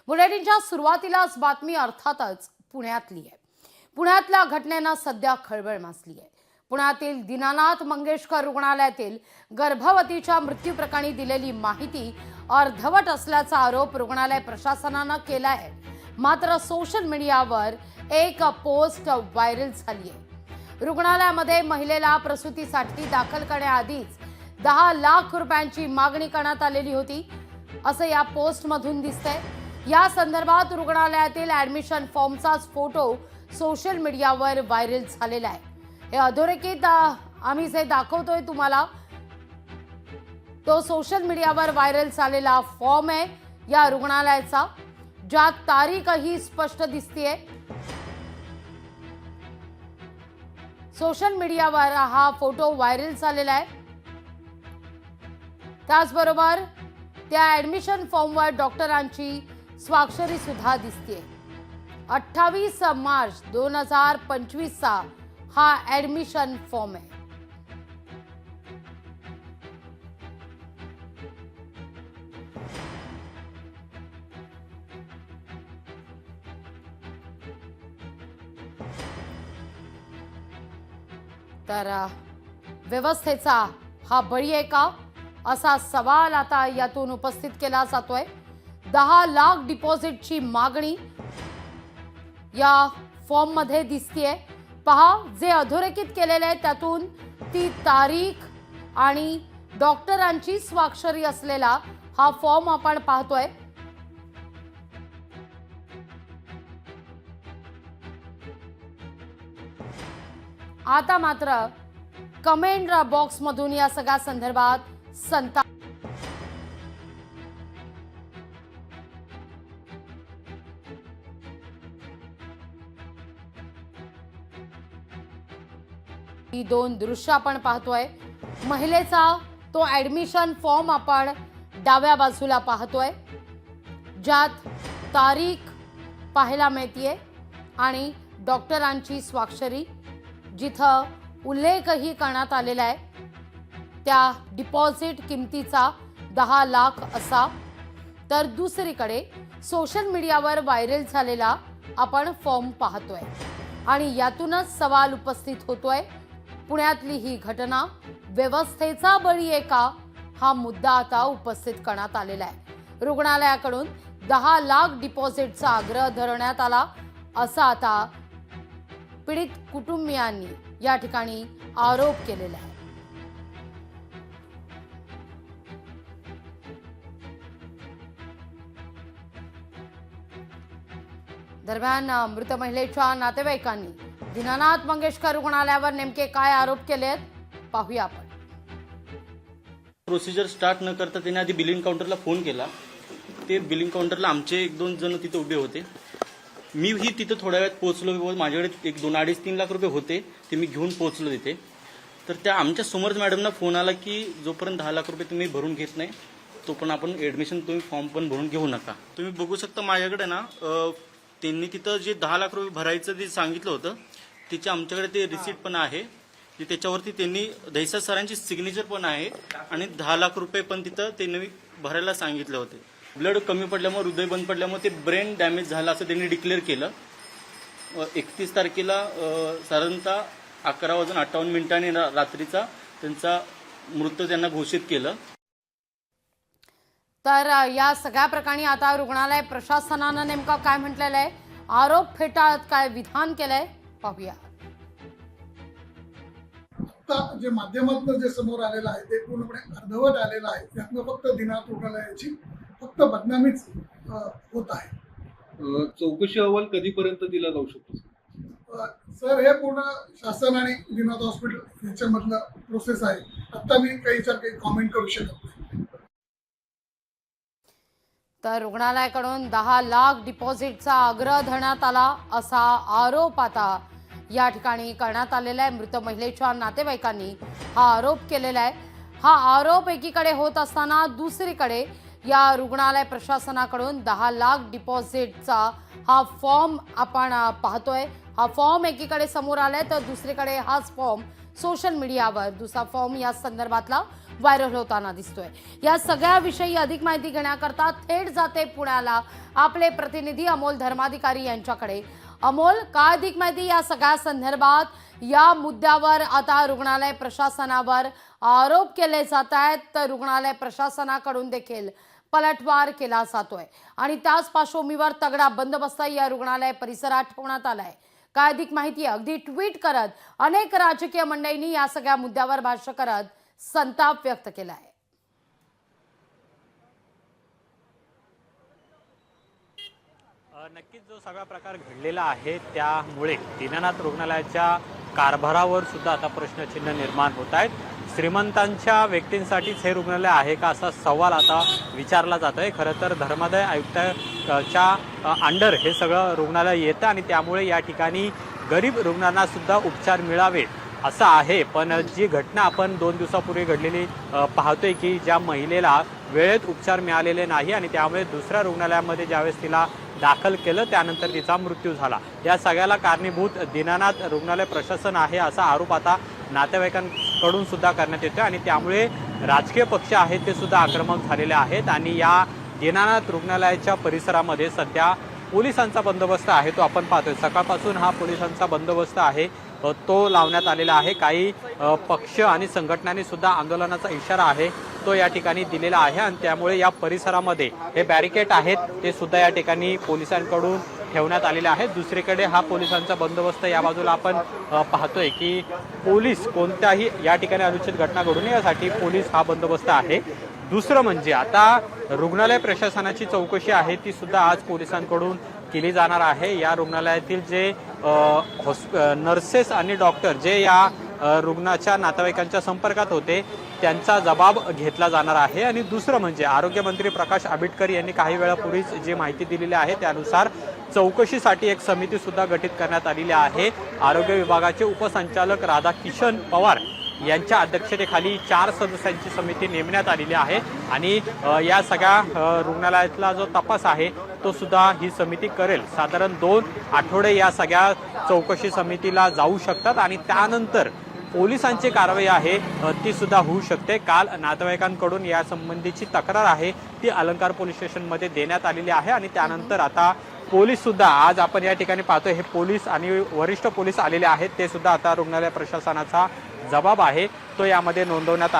बुलेटिनच्या सुरुवातीलाच बातमी अर्थातच पुण्यातली आहे। पुण्यातल्या घटनेनं सध्या खळबळ माजली आहे। पुण्यातील दीनानाथ मंगेशकर रुग्णालयातील गर्भवतीच्या मृत्यूप्रकरणी दिलेली माहिती अर्धवट असल्याचा आरोप रुग्णालय प्रशासनानं केला आहे। मात्र सोशल मीडियावर एक पोस्ट व्हायरल झाली आहे। रुग्णालयामध्ये महिलेला प्रसूतीसाठी दाखल करण्याआधीच 10 लाख रुपयांची मागणी करण्यात आलेली होती असं या पोस्टमधून दिसतंय। या संदर्भात रुग्णालयातील ऍडमिशन फॉर्मचाच फोटो सोशल मीडियावर व्हायरल झालेला आहे। हे अधोरेखित आम्ही जे दाखवतोय तुम्हाला तो सोशल मीडियावर व्हायरल झालेला फॉर्म आहे या रुग्णालयाचा, ज्यात तारीखही स्पष्ट दिसतेय। सोशल मीडियावर हा फोटो व्हायरल झालेला आहे। त्याचबरोबर त्या ऍडमिशन फॉर्मवर डॉक्टरांची स्वाक्षरी सुद्धा दिसतेय। 28 मार्च 2025 चा हा ऍडमिशन फॉर्म आहे। तर व्यवस्थेचा हा बळी आहे का असा सवाल आता यातून उपस्थित केला जातोय। 10 लाख डिपॉझिटची मागणी या फॉर्म मध्ये दिसतेय। पहा, जे अधोरेखित केलेले आहे त्यातून ती तारीख आणि डॉक्टरांची स्वाक्षरी असलेला हा फॉर्म आपण पाहतोय। आता मात्र कमेंट बॉक्स मधून या सगळ्या संदर्भात संताप ही दोन दृश्य आपण पाहतोय। महिलेचा तो ऍडमिशन फॉर्म आपण डाव्या बाजूला पाहतोय, ज्यात तारीख पाहायला मिळतेय आणि डॉक्टरांची स्वाक्षरी, जिथं उल्लेखही करण्यात आलेला आहे त्या डिपॉझिट किमतीचा 10 लाख असा। तर दुसरीकडे सोशल मीडियावर व्हायरल झालेला आपण फॉर्म पाहतोय आणि यातूनच सवाल उपस्थित होतोय, पुण्यातली ही घटना व्यवस्थेचा बळी आहे का हा मुद्दा आता उपस्थित करण्यात आलेला आहे। रुग्णालयाकडून 10 लाख डिपॉझिटचा आग्रह धरण्यात आला असा आता पीडित कुटुंबियांनी या ठिकाणी आरोप केलेला आहे। दरम्यान मृत महिलेच्या नातेवाईकांनी दीनानाथ मंगेशकर रुग्णालयावर नेमके काय आरोप केलेत पाहूया आपण। प्रोसिजर स्टार्ट न करता त्यांनी आधी बिलिंग काउंटरला फोन केला। ते बिलिंग काउंटरला आमचे 1-2 जण तिथे उभे होते। मीही तिथे थोड्या वेळात पोहोचलो। माझ्याकडे 2-2.5-3 लाख रुपये होते, ते मी घेऊन पोहोचलो तिथे। तर त्या आमच्या समोर मॅडमना फोन आला की जोपर्यंत 10 लाख रुपये तुम्ही भरून घेत नाही तोपर्यंत आपण ऍडमिशन तुम्ही फॉर्म पण भरून घेऊ नका। तुम्ही बघू शकता माझ्याकडे ना त्यांनी तिथं जे 10 लाख रुपये भरायचं जे सांगितलं होतं त्याचे आमच्याकडे ते रिसीट पण आहे, की त्याच्यावरती त्यांनी दहिसा सरांची सिग्नेचर पण आहे आणि 10 लाख रुपये पण तिथं त्यांनी भरायला सांगितले होते। ब्लड कमी पडल्यामुळे, हृदय बंद पडल्यामुळे ते ब्रेन डॅमेज झालं असं त्यांनी डिक्लेअर केलं। 31 तारखेला साधारणतः 11:58 रात्रीचा त्यांचा मृत्यू त्यांना घोषित केलं। तर या सगळ्या प्रकरणी आता रुग्णालय प्रशासनानं नेमका काय म्हटलेलं आहे, आरोप फेटाळत काय विधान केलंय पाहूया। आता जे माध्यमातून जे समोर आलेलं आहे ते पूर्णपणे अर्धवट आलेलं आहे। त्यातनं फक्त दीनानाथ रुग्णालयाची फक्त बदनामीच होत आहे। चौकशी अहवाल कधीपर्यंत दिला जाऊ शकतो सर? हे पूर्ण शासन आणि दीनानाथ हॉस्पिटल याच्यामधलं प्रोसेस आहे। आता मी काही कॉमेंट करू शकत नाही। तर रुग्णालयाकडून 10 लाख डिपॉझिटचा आग्रह धरण्यात आला असा आरोप आता या ठिकाणी करण्यात आलेला आहे। मृत महिलेच्या नातेवाईकांनी हा आरोप केलेला आहे। हा आरोप एकीकडे होत असताना दुसरीकडे या रुग्णालय प्रशासनाकडून 10 लाख डिपॉझिटचा हा फॉर्म आपण पाहतोय। हा फॉर्म एकीकडे समोर आलाय तर दुसरीकडे हाच फॉर्म सोशल मीडियावर दुसरा फॉर्म या संदर्भातला व्हायरल होताना दिसतोय। या सगळ्याविषयी अधिक माहिती घेण्याकरता थेट जाते पुण्याला आपले प्रतिनिधी अमोल धर्माधिकारी यांच्याकडे। अमोल, काय अधिक माहिती या सगळ्या संदर्भात? या मुद्द्यावर आता रुग्णालय प्रशासनावर आरोप केले जात आहेत, तर रुग्णालय प्रशासनाकडून देखील पलटवार केला जातोय आणि त्याच पार्श्वभूमीवर तगडा बंदोबस्त या रुग्णालय परिसरात ठेवण्यात आलाय। काय अधिक माहिती आहे? अगदी ट्विट करत अनेक राजकीय मंडळींनी या सगळ्या मुद्द्यावर भाष्य करत संताप व्यक्त केलाय। नक्कीच जो सगळा प्रकार घडलेला आहे त्यामुळे दीनानाथ रुग्णालयाच्या कारभारावर सुद्धा आता प्रश्नचिन्ह निर्माण होत आहेत। श्रीमंतांच्या व्यक्तींसाठीच हे रुग्णालय आहे का असा सवाल आता विचारला जातोय। खरं तर धर्मादाय आयुक्ताच्या अंडर हे सगळं रुग्णालय येतं आणि त्यामुळे या ठिकाणी गरीब रुग्णांना सुद्धा उपचार मिळावे असं आहे। पण जी घटना आपण 2 दिवसापूर्वी घडलेली पाहतोय की ज्या महिलेला वेळेत उपचार मिळालेले नाही आणि त्यामुळे दुसऱ्या रुग्णालयामध्ये ज्यावेळेस तिला दाखल केलं त्यानंतर तिचा मृत्यू झाला। या सगळ्याला कारणीभूत दीनानाथ रुग्णालय प्रशासन आहे असा आरोप आता नातेवाईकांकडून सुद्धा करण्यात येतोय आणि त्यामुळे राजकीय पक्ष आहेत ते सुद्धा आक्रमक झालेले आहेत आणि या दीनानाथ रुग्णालयाच्या परिसरामध्ये सध्या पोलिसांचा बंदोबस्त आहे तो आपण पाहतोय। सकाळपासून हा पोलिसांचा बंदोबस्त आहे तो लावण्यात आलेला आहे। काही पक्ष आणि संघटनांनी सुद्धा आंदोलनाचा इशारा आहे तो या ठिकाणी दिलेला आहे आणि त्यामुळे या परिसरामध्ये हे बॅरिकेड आहेत ते सुद्धा या ठिकाणी पोलिसांकडून ठेवण्यात आलेले आहेत। दुसरीकडे हा पोलिसांचा बंदोबस्त या बाजूला आपण पाहतोय की पोलीस कोणत्याही या ठिकाणी अनुचित घटना घडू नये यासाठी पोलीस हा बंदोबस्त आहे। दुसरं म्हणजे आता रुग्णालय प्रशासनाची चौकशी आहे ती सुद्धा आज पोलिसांकडून केली जाणार आहे। या रुग्णालयातील जे नर्सेस आणि डॉक्टर जे या रुग्णाच्या नातेवाईकांच्या संपर्कात होते त्यांचा जबाब घेतला जाणार आहे। आणि दुसरं म्हणजे आरोग्यमंत्री प्रकाश आंबेडकर यांनी काही वेळापूर्वीच जी माहिती दिलेली आहे त्यानुसार चौकशीसाठी एक समिती सुद्धा गठीत करण्यात आलेली आहे। आरोग्य विभागाचे उपसंचालक राधाकिशन पवार यांच्या अध्यक्षतेखाली 4 सदस्यांची समिती नेमण्यात आलेली आहे आणि या सगळ्या रुग्णालयातला जो तपास आहे तो सुद्धा ही समिती करेल। साधारण 2 आठवडे या सगळ्या चौकशी समितीला जाऊ शकतात आणि त्यानंतर पोलिसांची कारवाई आहे ती सुद्धा होऊ शकते। काल नातेवाईकांकडून या संबंधीची तक्रार आहे ती अलंकार पोलीस स्टेशनमध्ये देण्यात आलेली आहे आणि त्यानंतर आता पोलीस सुद्धा आज आपण या ठिकाणी पाहतोय हे पोलीस आणि वरिष्ठ पोलीस आलेले आहेत ते सुद्धा आता रुग्णालय प्रशासनाचा जबाब आहे तो यामध्ये नोंदवण्यात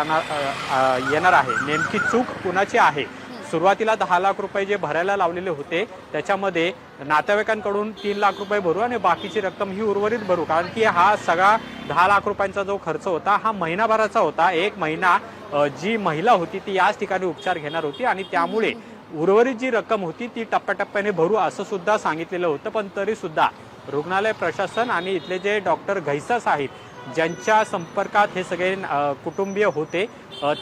येणार आहे। नेमकी चूक कुणाची आहे? सुरुवातीला 10 लाख रुपये जे भरायला लावलेले होते त्याच्यामध्ये नातेवाईकांकडून 3 लाख रुपये भरू आणि बाकीची रक्कम ही उर्वरित भरू, कारण की हा सगळा 10 लाख रुपयांचा जो खर्च होता हा महिनाभराचा होता। 1 महिना जी महिला होती ती याच ठिकाणी उपचार घेणार होती आणि त्यामुळे उर्वरित जी रक्कम होती ती टप्प्याटप्प्याने भरू असं सुद्धा सांगितलेलं होतं। पण तरी सुद्धा रुग्णालय प्रशासन आणि इथले जे डॉक्टर घैसास आहेत ज्यांच्या संपर्कात हे सगळे कुटुंबीय होते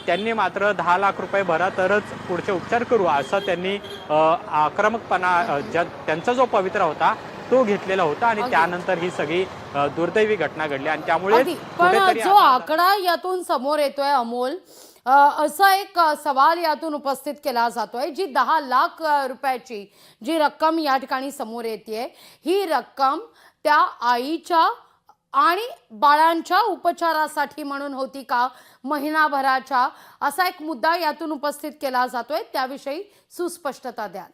त्यांनी मात्र 10 लाख रुपये भरा तरच पुढचे उपचार करू असं त्यांनी आक्रमकपणा त्यांचा जो पवित्रा होता तो घेतलेला होता आणि त्यानंतर ही सगळी दुर्दैवी घटना घडली आणि त्यामुळे पण जो आकडा यातून समोर येतोय अमोल, असा एक सवाल यातून उपस्थित केला जातोय जी 10 लाख रुपयाची जी रक्कम या ठिकाणी समोर येते ही रक्कम त्या आईच्या आणि बाळांच्या उपचारासाठी म्हणून होती का महिनाभराच्या, असा एक मुद्दा यातून उपस्थित केला जातोय, त्याविषयी सुस्पष्टता द्याल।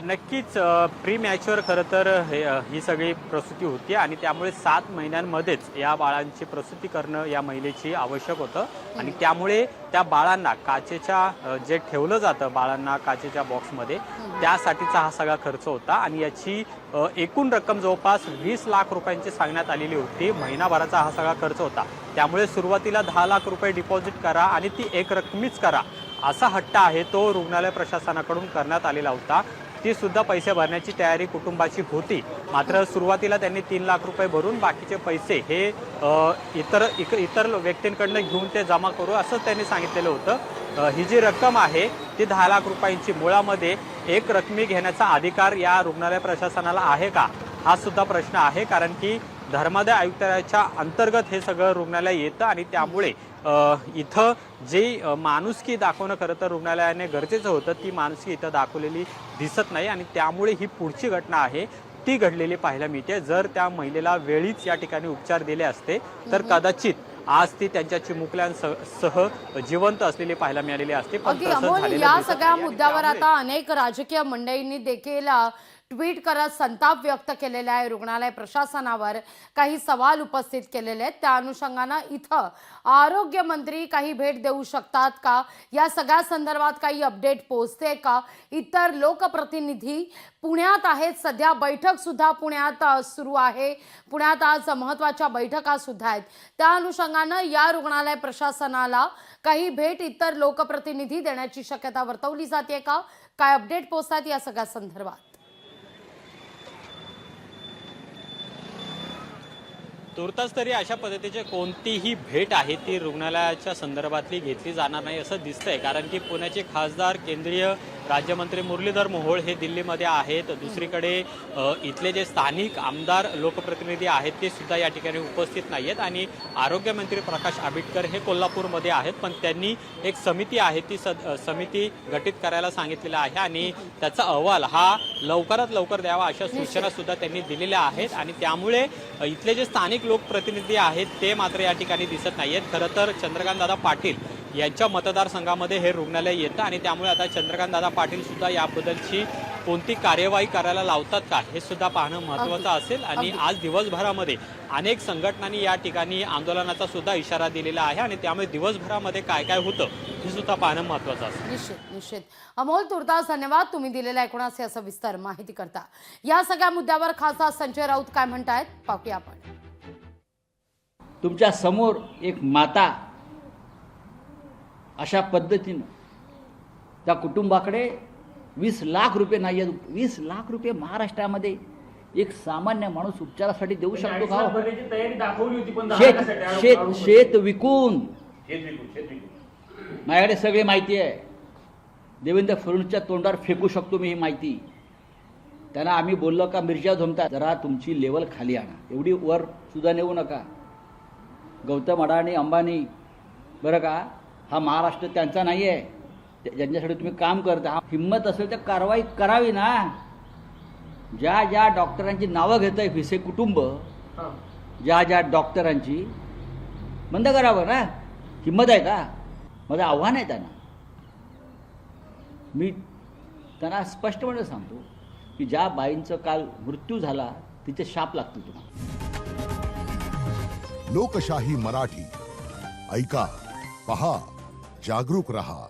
नक्कीच प्री मॅच्युअर खरं तर ही सगळी प्रसूती होती आणि त्यामुळे 7 महिन्यांमध्येच या बाळांची प्रसूती करणं या महिलेची आवश्यक होतं आणि त्यामुळे त्या बाळांना काचेच्या जे ठेवलं जातं बाळांना काचेच्या बॉक्समध्ये त्यासाठीचा हा सगळा खर्च होता आणि याची एकूण रक्कम जवळपास 20 लाख रुपयांची सांगण्यात आलेली होती। महिनाभराचा हा सगळा खर्च होता त्यामुळे सुरुवातीला 10 लाख रुपये डिपॉझिट करा आणि ती एक रकमीच करा असा हट्ट आहे तो रुग्णालय प्रशासनाकडून करण्यात आलेला होता। ती सुद्धा पैसे भरण्याची तयारी कुटुंबाची होती, मात्र सुरुवातीला त्यांनी 3 लाख रुपये भरून बाकीचे पैसे हे इतर व्यक्तींकडनं घेऊन ते जमा करू असं त्यांनी सांगितलेलं होतं। ही जी रक्कम आहे ती 10 लाख रुपयांची मुळामध्ये एक रकमी घेण्याचा अधिकार या रुग्णालय प्रशासनाला आहे का हा सुद्धा प्रश्न आहे, कारण की धर्मादाय आयुक्तालयाच्या अंतर्गत हे सगळं रुग्णालय येतं आणि त्यामुळे इथं जे माणुसकी दाखवणं खरं तर रुग्णालयाने गरजेचं होतं ती माणुसकी इथं दाखवलेली दिसत नाही आणि त्यामुळे ही पुढची घटना आहे कृती घडलेली पाहायला मिळते. जर त्या महिलेला वेळीच या ठिकाणी उपचार दिले असते तर कदाचित आज ती त्यांच्या चिमुकल्यांसह जिवंत असलेली पाहायला मिळालेली असते. पण अगदी तसं अमोल, झालेलं या दिसत सगळ्या नाहीये. आणि मुद्द्यावर त्यामुळे आता अनेक राजकीय मंडळींनी देखील ट्विट करत संताप व्यक्त केलेला आहे. रुग्णालय प्रशासनावर काही सवाल उपस्थित केलेले आहेत. त्या अनुषंगानं इथं आरोग्यमंत्री काही भेट देऊ शकतात का, या सगळ्या संदर्भात काही अपडेट पोहोचते का? इतर लोकप्रतिनिधी पुण्यात आहेत, सध्या बैठक सुद्धा पुण्यात सुरू आहे. पुण्यात आज महत्त्वाच्या बैठका सुद्धा आहेत. त्या अनुषंगानं या रुग्णालय प्रशासनाला काही भेट इतर लोकप्रतिनिधी देण्याची शक्यता वर्तवली जाते का? काय अपडेट पोहोचतात या सगळ्या संदर्भात? तुर्तास तरी अशा पद्धतीची कोणतीही भेट आहे ती रुग्णालयाच्या संदर्भातली घेतली जाणार नाही असं दिसतंय. कारण की पुण्याचे खासदार केंद्रीय राज्यमंत्री मुरलीधर मोहोळ हे दिल्लीमध्ये आहेत. दुसरीकडे इथले जे स्थानिक आमदार लोकप्रतिनिधी आहेत ते सुद्धा या ठिकाणी उपस्थित नाही आहेत. आणि आरोग्यमंत्री प्रकाश आंबेडकर हे कोल्हापूरमध्ये आहेत. पण त्यांनी एक समिती आहे ती समिती गठीत करायला सांगितलेला आहे आणि त्याचा अहवाल हा लवकरात लवकर द्यावा अशा सूचना सुद्धा त्यांनी दिलेल्या आहेत. आणि त्यामुळे इथले जे स्थानिक लोकप्रतिनिधी आहेत ते मात्र या ठिकाणी दिसत नाहीयेत. खरं तर चंद्रकांतदादा पाटील यांच्या मतदारसंघामध्ये हे रुग्णालय येतं आणि त्यामुळे आता चंद्रकांतदादा पाटील सुद्धा याबद्दलची कोणती कार्यवाही करायला लावतात का हे सुद्धा पाहणं महत्त्वाचं असेल. आणि आज दिवसभरामध्ये अनेक संघटनांनी या ठिकाणी आंदोलनाचा सुद्धा इशारा दिलेला आहे आणि त्यामुळे दिवसभरामध्ये काय काय होतं हे सुद्धा पाहणं महत्त्वाचं असेल. निश्चित. अमोल, तुर्तास धन्यवाद. तुम्ही दिलेल्या एकूणच असं विस्तार माहिती करता. या सगळ्या मुद्द्यावर खासदार संजय राऊत काय म्हणतायत पाहूया आपण. तुमच्या समोर एक माता अशा पद्धतीनं त्या कुटुंबाकडे 20 लाख रुपये नाही आहेत. 20 लाख रुपये महाराष्ट्रामध्ये एक सामान्य माणूस उपचारासाठी देऊ शकतो का? शेत विकून माझ्याकडे सगळी माहिती आहे. देवेंद्र फडणवीसच्या तोंडावर फेकू शकतो मी ही माहिती. त्यांना आम्ही बोललो का मिरच्या झोमता, जरा तुमची लेवल खाली आणा, एवढी वर सुद्धा नेऊ नका. गौतम अडाणी अंबानी बरं का, हा महाराष्ट्र त्यांचा नाही आहे. ज्यांच्यासाठी तुम्ही काम करता, हा हिंमत असेल तर कारवाई करावी ना. ज्या ज्या डॉक्टरांची नावं घेत आहे भिसे कुटुंब, ज्या ज्या डॉक्टरांची, बंद करावं ना. हिंमत आहे का? माझं आव्हान आहे त्यांना. मी त्यांना स्पष्टपणे सांगतो की ज्या बाईंचं काल मृत्यू झाला तिचे शाप लागतील तुम्हाला. लोकशाही मराठी ऐका, पहा, जागरूक रहा.